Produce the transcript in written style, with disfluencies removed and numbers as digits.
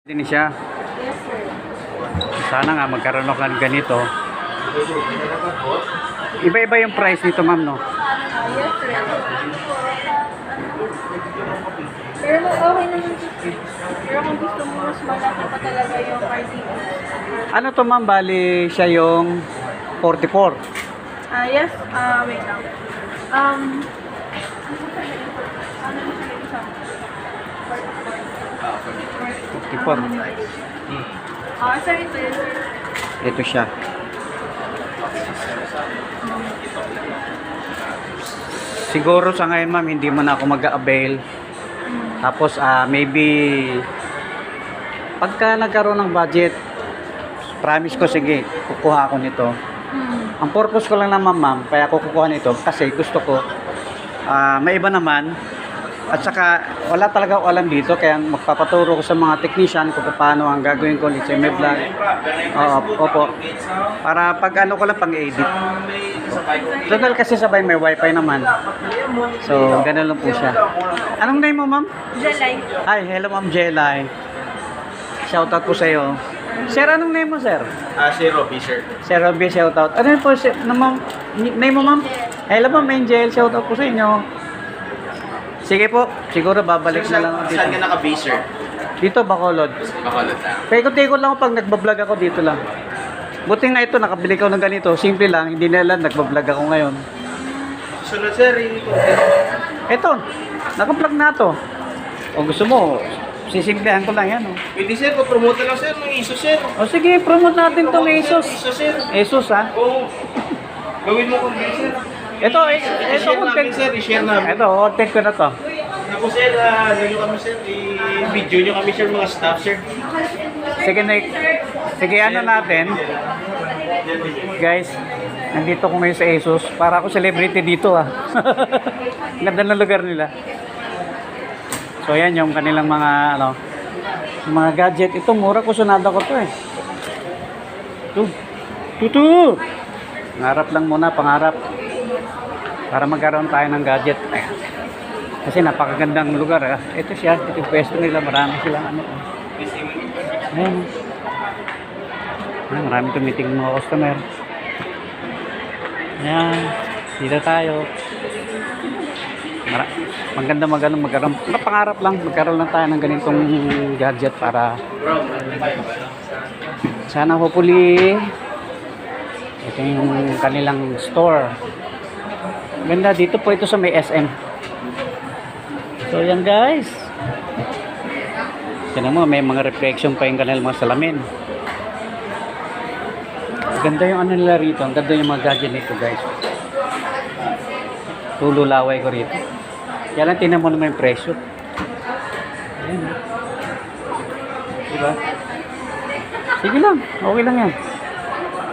Din siya. Yes, sir. Sana nga magkaroon ako ng ganito. Iba-iba yung price nito, ma'am, no? Yes, sir. Pero okay naman ito. Pero kung gusto mo, mas malaki pa talaga yung RTX. Ano to, ma'am? Bali siya yung 44. Yes, wait lang. Sir, ito yun, sir. Ito siya. Siguro sa ngayon, ma'am, hindi mo na ako mag-avail. Tapos, maybe pagka nagkaroon ng budget, promise ko, sige, kukuha ako nito. Ang purpose ko lang naman, ma'am, kaya ako kukuha nito kasi gusto ko, may iba naman. At saka, wala talaga ako alam dito, kaya magpapaturo ko sa mga technician kung paano ang gagawin ko nito sa may vlog. Opo. Para pag ano ko lang, pang-edit. Total kasi sabay may wifi naman. So, ganun lang po siya. Anong name mo, ma'am? Jelay. Hi, hello, ma'am Jelay. Shoutout po sa iyo. Sir, anong name mo, sir? Si Robby, sir. Sir Robby, shoutout. Ano yun po, sir? Name mo, ma'am? Hello, ma'am Angel. Shoutout po sa inyo. Sige po, siguro babalik na lang ako dito. Saan ka naka-base, sir? Dito, Bacolod. Bacolod na. Paikot-ikot lang ako pag nagbablog ako dito lang. Buti nga ito, nakabili ko ng ganito. Simple lang, hindi na lang nagbablog ako ngayon. Sunod, sir, hindi ko. Ito, nakablog na to. O gusto mo, sisimplihan ko lang yan. Oh. Pwede, sir, promote lang, sir, ng ISO, sir. O sige, promote natin itong Asus. ISO, sir. Asus, ha? Oo. Gawin mo kung sir. Ito, I-share namin, content. sir. I-share namin. Ito, content ko na to. Tapos, sir, nyo kami, sir. I-video nyo kami, sir, mga staff, sir. Sige, Nick. Sige, ano natin. Guys, nandito ko ngayon sa Asus. Para ako celebrity dito, ah. Ganda ng lugar nila. So, yan yung kanilang mga, yung mga gadget. Ito, mura. Kusunada ko to, eh. Ito. Pangarap lang muna, pangarap. Para magkaroon tayo ng gadget. Kasi napakagandang lugar. Ito siya, ito yung pwesto nila. Marami silang ano. Ayan. Marami tumitingin mga customer. Ayan. Dito tayo. Magkaroon. Pangarap lang. Magkaroon lang tayo ng ganitong gadget para sana hopefully ito yung kanilang store. Ganda dito po ito sa may SM. So yan guys. Tignan mo, may mga reflection pa yung kanilang mga salamin. Ganda yung ano nila rito. Ang ganda yung mga gadget nito guys. Tululaway ko rito. Kaya lang tingnan mo naman yung presyo. Ayan. Diba? Sige lang. Okay lang yan.